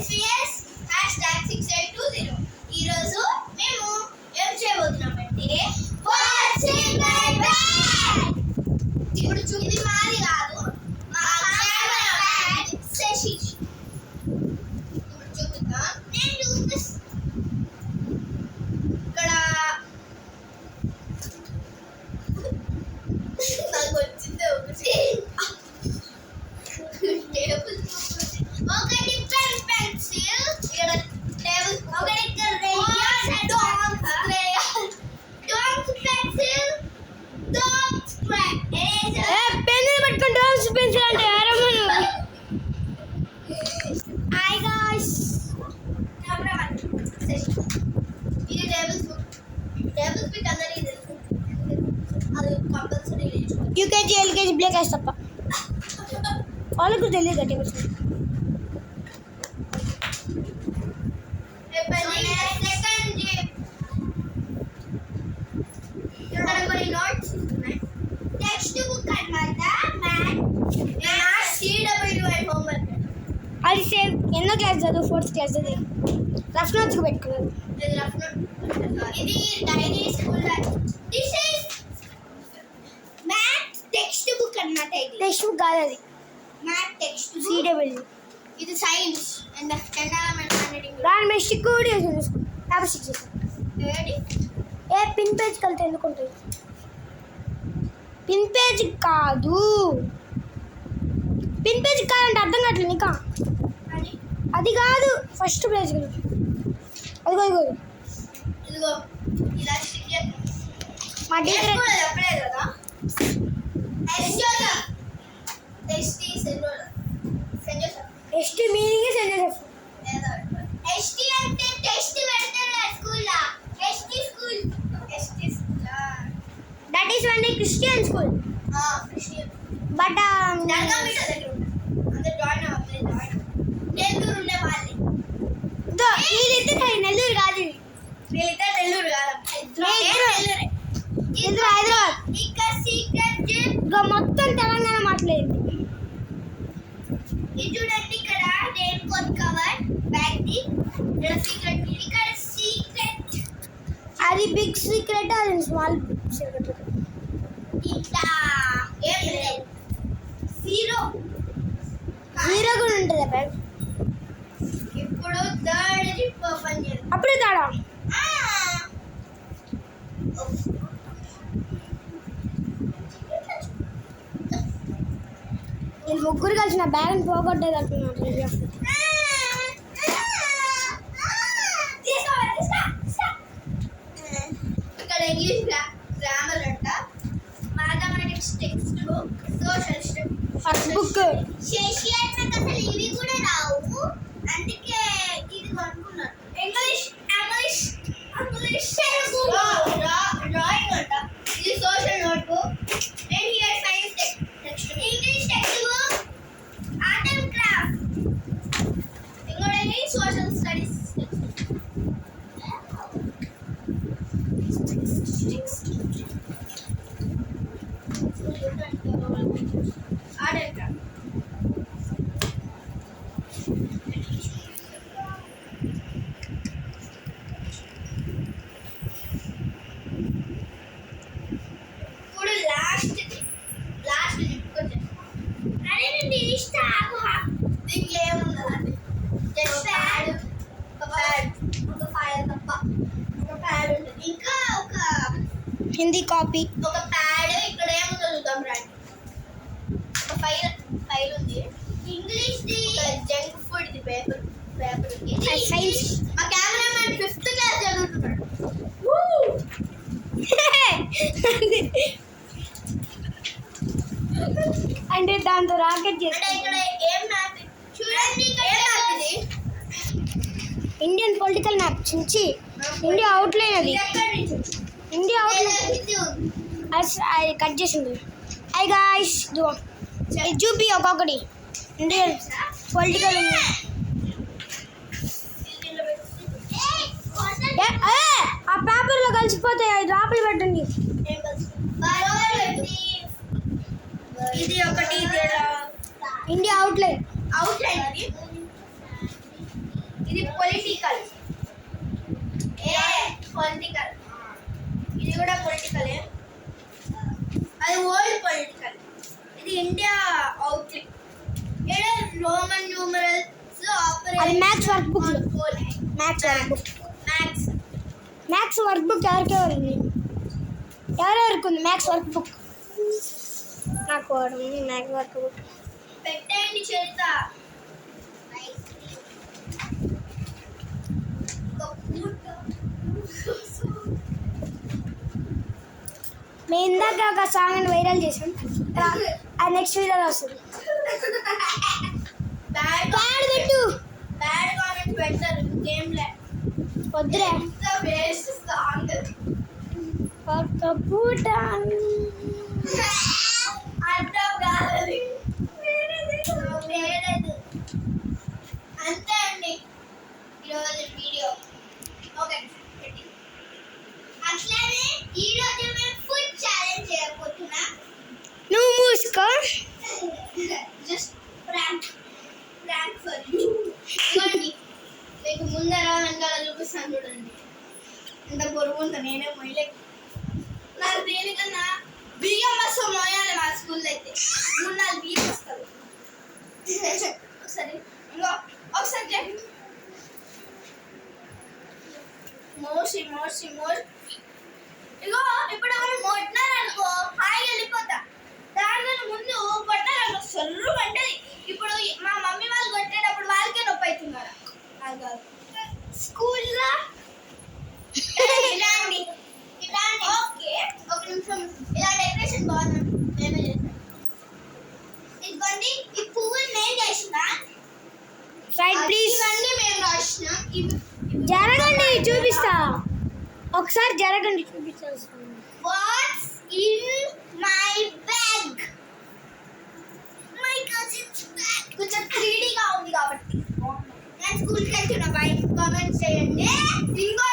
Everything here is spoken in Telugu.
SVS #6820. ఈరోజు మేము ఏం చేయబోతున్నామంటే ఇప్పుడు ఇది మాది కాదు, మా కెమెరామ్యాన్ శశిష్. ఇప్పుడు చూపిద్దాం. నేను ఇక్కడ నాకు వచ్చింది ఒకటి పెన్సిల్, ఇక్కడ టేబుల్ ఒకటి UKG LKG బ్లాక్ వేసి తప్ప వాళ్ళకు తెలియదు టేబుల్స్. టెక్స్ట్ బుక్ అన్నమాట. CWI homework. అది సేమ్ ఎన్నో క్లాస్ చదువు, 4th క్లాస్ చదివి రఫ్ నోట్స్కి పెట్టుకున్నారు. ఇది diary school. This is maths text book అన్నమాట. ఇది టెక్స్ట్ బుక్ కాదు, అది మ్యాథ్ టెక్స్ట్ CW. ఇది సైన్స్ అండ్ ఎన్విరాన్మెంట్ హ్యాండ్లింగ్. దాని మీద స్టిక్ కూడా వేసి పేపర్ స్టిక్ చేసాను. ఏ పిన్ పేజ్ కలితే ఎందుకు ఉంటుంది? పిన్ పేజ్ కాదు, పిన్ పేజ్ కాదంటే అర్థం కావట్లేదు నీకా. అది కాదు, ఫస్ట్ పేజ్ అదిగో ఇదిగో ఇదిగో ఇలా స్టిక్ చేద్దాం. మా టీచర్ చెప్పలేదు కదా. ఎస్ట్ మీనింగ్ సెంటెన్స్. ఎస్టీ అంటే టెస్ట్ పెడతారు స్కూల్లో. S T school. S T school. That is one Christian school. Christian. But Dargamitta దగ్గర అందరూ జాయిన్ అవ్వాలి. నెల్లూరు ఉండే వాళ్ళు. వీళ్ళిద్దరు నెల్లూరు కాదు, వీళ్ళిద్దరు నెల్లూరు కాదు, నెల్లూరే. ఇద్దరు హైదరాబాద్. ఇక్కడ సీక్రెట్ ఇంకా మొత్తం తెలంగాణ మాట్లాడింది. ఇది చూడండి, ఇక్కడ రెయిన్ కోట్ కవర్ బ్యాగ్ ది. ఇక్కడ సీక్రెట్, ఇక్కడ సీక్రెట్. అది బిగ్ సీక్రెట్, అది స్మాల్ సీక్రెట్. ఇట్లా ఏం లేదు, జీరో కూడా ఉంటుంది బ్యాగ్. ఇప్పుడు థర్డ్ జిప్ ఓపెన్ చేద్దాం. అప్పుడే తాడా వీళ్ళు ముగ్గురు కలిసి నా బ్యాగ్ని పోగొట్టేది అంటున్నారు. ఇక్కడ ఇంగ్లీష్ గ్రామర్ అంట, mathematics text book, social first book. Shashi అన్నకు అసలు ఇవి కూడా రావు, అందుకే ఇది కొనుక్కున్నాను. ఇంగ్లీష్ డ్రాయింగ్ అంట. ఇది social notebook. And here science text, English textbook, art and craft. ఇంకోటి social studies. Art and craft. ఇప్పుడు లాస్ట్ చెప్పుకోవచ్చు. అదే నేను ఇష్టం. దీనికి ఏముందండి, జస్ట్ ప్యాడ్, ఒక ఫైల్ తప్ప, ఒక ప్యాడ్ ఉంటుంది. ఇంకా ఒక హిందీ కాపీ, ఒక ప్యాడ్. ఇక్కడ ఏముందో చూద్దాం రండి. ఒక ఫైల్ ఉంది. English the junk food the paper ఉంది. సైన్స్. మా కెమెరామ్యాన్ 5th క్లాస్ చదువుతున్నాడు. అంటే దాంతో రాకెట్ చేసి. అంటే ఇక్కడ ఏం మ్యాప్ చూడండి, ఇక్కడ ఏం మ్యాప్ ఇది? ఇండియన్ పొలిటికల్ మ్యాప్ నుంచి ఇండియా అవుట్లైన్. అది ఇండియా అవుట్లైన్. అది కట్ చేసింది. ఐ గాయ్స్ ఇది చూపి ఒక్కొక్కటి. ఇండియన్ పొలిటికల్ ఆ పేపర్లో కలిసిపోతాయి, అది లోపల పెట్టండి. ఇది ఒకటి, ఇండియా అవుట్లైన్. అవుట్లైన్. అది పొలిటికల్ పొలిటికల్ ఇది కూడా పొలిటికలే అది వరల్డ్ పొలిటికల్ ఇది ఇండియా అవుట్లుక్ ఇక్కడ రోమన్ న్యూమరల్స్ అది maths workbook maths workbook maths workbook ఎవరికెవరు ఉంది ఎవరెవరికి ఉంది మ్యాథ్స్ వర్క్ బుక్ నాకు మ్యాథ్స్ వర్క్ బుక్ పెట్టండి చేత మేము ఇందాక ఒక సాంగ్ వైరల్ చేసాం అది నెక్స్ట్ వీడియోలో వస్తుంది బ్యాడ్ పెట్టు బ్యాడ్ కామెంట్స్ పెడతారు గేమ్ లే వద్దురే వేస్ట్ సాంగ్ ఒక పూట అర్థం కాలేదు వేరేది అంతే అండి ఈరోజు వీడియో ఓకే అట్లానే ఈరోజు మేము ఫుడ్ ఛాలెంజ్ చేయబోతున్నా నువ్వు మూసుకో జస్ట్ ప్రాంక్ ఫర్ యూ ఇవ్వండి మీకు ముందర వెనకాల చూపిస్తాను చూడండి ఎంత పొరుగు ఉందో నేనే మొయ్యలే నాకు దేనికన్నా బియ్యం బస్సు మోయాలి మా స్కూల్లో అయితే 3-4 బియ్యం వస్తారు ఒకసారి ఇంకో ఒకసారి చెప్పి మోసి ఇగో ఇప్పుడు మనం మొట్టినారనుకో హాయిగా వెళ్ళిపోతా దానికన్నా ముందు కొట్టారనుకో సొర్రు పడ్డది ఇప్పుడు మా మమ్మీ వాళ్ళు కొట్టేటప్పుడు వాళ్ళకే నొప్పి అవుతున్నారు స్కూల్లో ఇలాంటి ఓకే ఒక నిమిషం ఇలా డెకరేషన్ బాగుంది మేమే చేస్తాం ఇదిగోండి ఈ పువ్వులు నేను చేసిన రైట్ ప్లీజ్ ఇవన్నీ మేము రాసినాం జరగండి చూపిస్తా ఒకసారి జరగండి చూపిస్తా what's in my bag my cousins bag కొంచెం 3D గా ఉంది కాబట్టి నేను స్కూల్కి వెళ్తున్నా బై కామెంట్ చేయండి ఇంకో